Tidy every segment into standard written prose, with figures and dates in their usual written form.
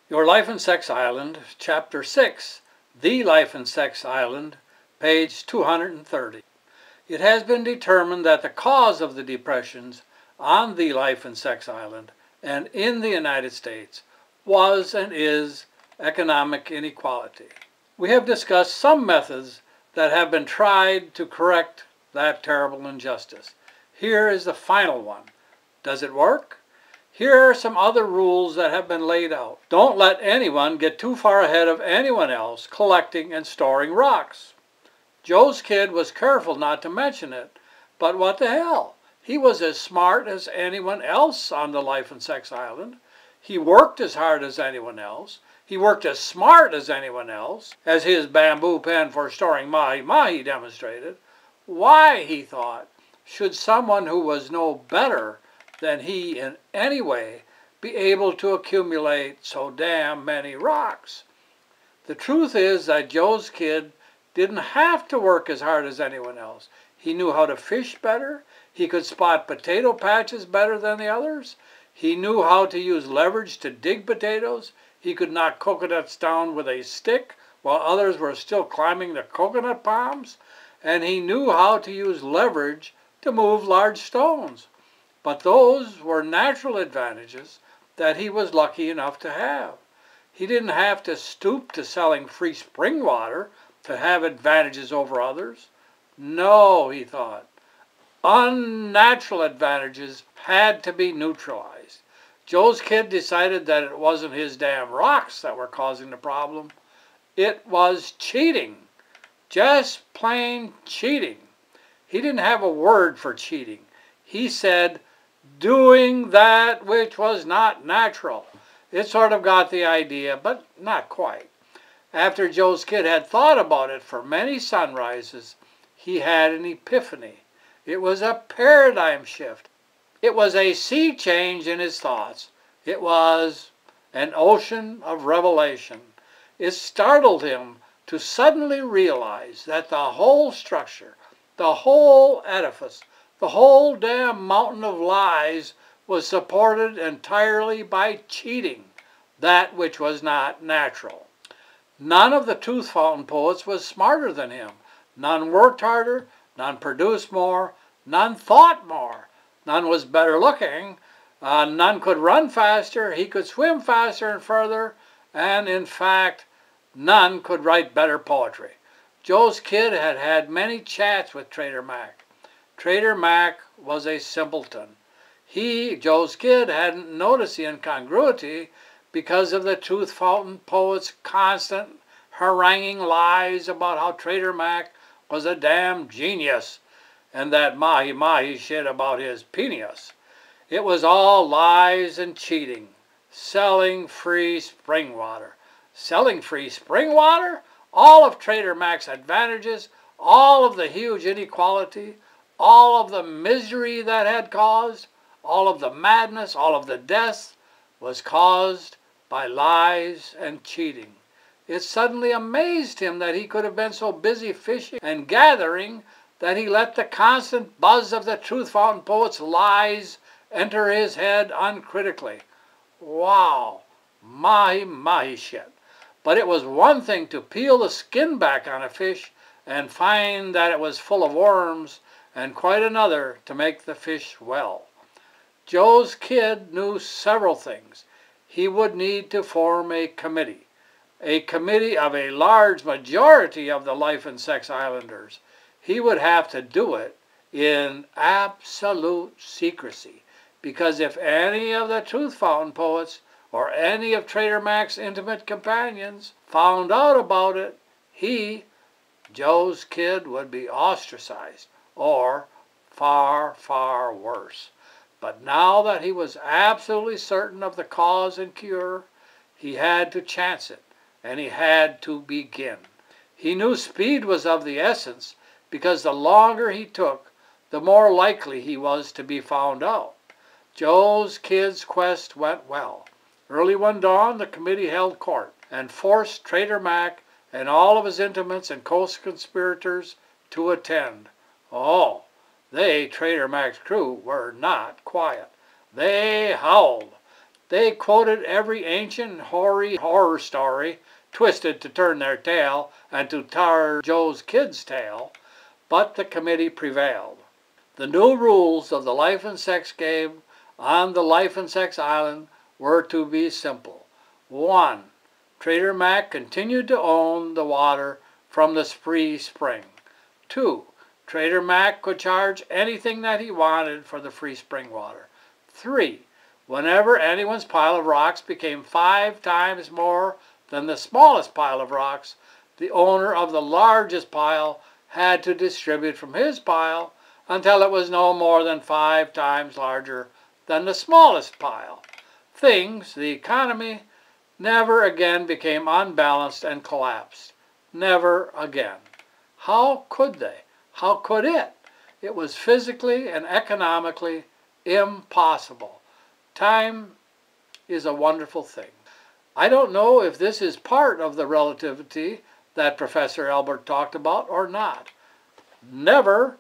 Your Life and Sex Island, Chapter 6, The Life and Sex Island, page 230. It has been determined that the cause of the depressions on the Life and Sex Island and in the United States was and is economic inequality. We have discussed some methods that have been tried to correct that terrible injustice. Here is the final one. Does it work? Here are some other rules that have been laid out. Don't let anyone get too far ahead of anyone else collecting and storing rocks. Joe's kid was careful not to mention it, but what the hell? He was as smart as anyone else on the Life and Sex Island. He worked as hard as anyone else. He worked as smart as anyone else, as his bamboo pen for storing mahi-mahi demonstrated. Why, he thought, should someone who was no better than he in any way be able to accumulate so damn many rocks? The truth is that Joe's kid didn't have to work as hard as anyone else. He knew how to fish better. He could spot potato patches better than the others. He knew how to use leverage to dig potatoes. He could knock coconuts down with a stick while others were still climbing the coconut palms. And he knew how to use leverage to move large stones. But those were natural advantages that he was lucky enough to have. He didn't have to stoop to selling free spring water to have advantages over others. No, he thought. Unnatural advantages had to be neutralized. Joe's kid decided that it wasn't his damn rocks that were causing the problem. It was cheating. Just plain cheating. He didn't have a word for cheating. He said, doing that which was not natural. It sort of got the idea, but not quite. After Joe's kid had thought about it for many sunrises, he had an epiphany. It was a paradigm shift. It was a sea change in his thoughts. It was an ocean of revelation. It startled him to suddenly realize that the whole structure, the whole edifice, the whole damn mountain of lies was supported entirely by cheating, that which was not natural. None of the tooth fountain poets was smarter than him. None worked harder, none produced more, none thought more, none was better looking, none could run faster, he could swim faster and further, and in fact, none could write better poetry. Joe's kid had had many chats with Trader Mac. Trader Mac was a simpleton. He, Joe's kid, hadn't noticed the incongruity because of the tooth fountain poet's constant haranguing lies about how Trader Mac was a damn genius and that mahi-mahi shit about his penis. It was all lies and cheating. Selling free spring water. Selling free spring water? All of Trader Mac's advantages, all of the huge inequality, all of the misery that had caused, all of the madness, all of the death was caused by lies and cheating. It suddenly amazed him that he could have been so busy fishing and gathering that he let the constant buzz of the Truth Fountain poet's lies enter his head uncritically. Wow, mahi-mahi shit. But it was one thing to peel the skin back on a fish and find that it was full of worms, and quite another to make the fish well. Joe's kid knew several things. He would need to form a committee of a large majority of the Life and Sex Islanders. He would have to do it in absolute secrecy, because if any of the Truth Fountain poets or any of Trader Mac's intimate companions found out about it, he, Joe's kid, would be ostracized, or far, far worse. But now that he was absolutely certain of the cause and cure, he had to chance it, and he had to begin. He knew speed was of the essence, because the longer he took, the more likely he was to be found out. Joe's kid's quest went well. Early one dawn, the committee held court and forced Trader Mac and all of his intimates and co-conspirators to attend. Oh, they, Trader Mac's crew, were not quiet. They howled. They quoted every ancient hoary horror story, twisted to turn their tail and to tar Joe's kid's tail, but the committee prevailed. The new rules of the life and sex game on the Life and Sex Island were to be simple. 1. Trader Mac continued to own the water from the free spring. 2. Trader Mac could charge anything that he wanted for the free spring water. 3. Whenever anyone's pile of rocks became 5 times more than the smallest pile of rocks, the owner of the largest pile had to distribute from his pile until it was no more than 5 times larger than the smallest pile. Things, the economy, never again became unbalanced and collapsed. Never again. How could they? How could it? It was physically and economically impossible. Time is a wonderful thing. I don't know if this is part of the relativity that Professor Albert talked about or not. Never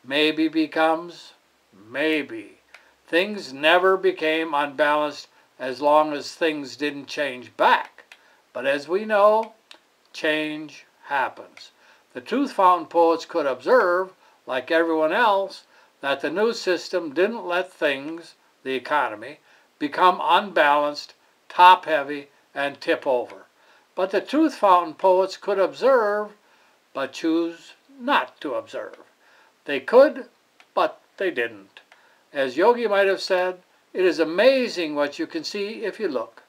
maybe becomes maybe. Things never became unbalanced as long as things didn't change back. But as we know, change happens. The Truth Fountain poets could observe, like everyone else, that the new system didn't let things, the economy, become unbalanced, top-heavy, and tip over. But the Truth Fountain poets could observe, but choose not to observe. They could, but they didn't. As Yogi might have said, it is amazing what you can see if you look,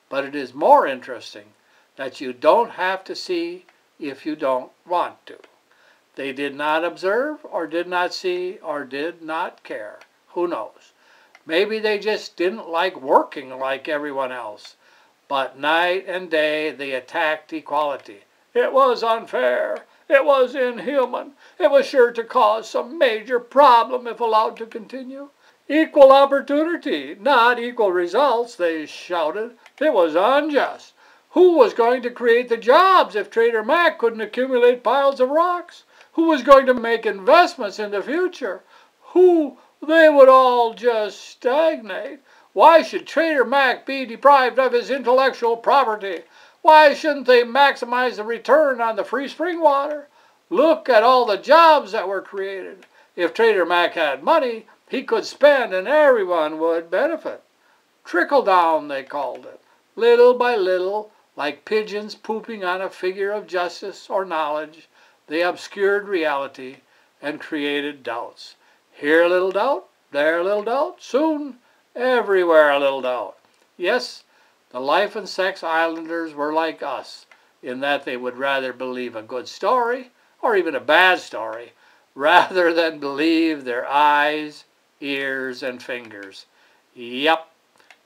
but it is more interesting that you don't have to see if you don't want to. They did not observe, or did not see, or did not care. Who knows? Maybe they just didn't like working like everyone else. But night and day they attacked equality. It was unfair. It was inhuman. It was sure to cause some major problem if allowed to continue. Equal opportunity, not equal results, they shouted. It was unjust. Who was going to create the jobs if Trader Mac couldn't accumulate piles of rocks? Who was going to make investments in the future? They would all just stagnate. Why should Trader Mac be deprived of his intellectual property? Why shouldn't they maximize the return on the free spring water? Look at all the jobs that were created. If Trader Mac had money, he could spend and everyone would benefit. Trickle down, they called it. Little by little, like pigeons pooping on a figure of justice or knowledge, they obscured reality and created doubts. Here a little doubt, there a little doubt, soon everywhere a little doubt. Yes, the Life and Sex Islanders were like us, in that they would rather believe a good story, or even a bad story, rather than believe their eyes, ears, and fingers. Yep,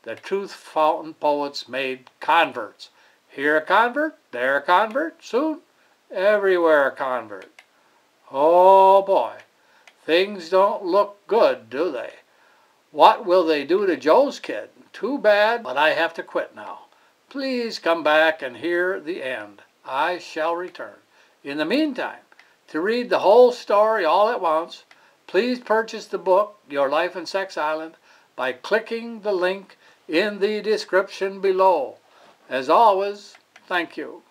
the Truth Fountain poets made converts. Here a convert, there a convert, soon everywhere a convert. Oh boy, things don't look good, do they? What will they do to Joe's kid? Too bad, but I have to quit now. Please come back and hear the end. I shall return. In the meantime, to read the whole story all at once, please purchase the book, Your Life and Sex Island, by clicking the link in the description below. As always, thank you.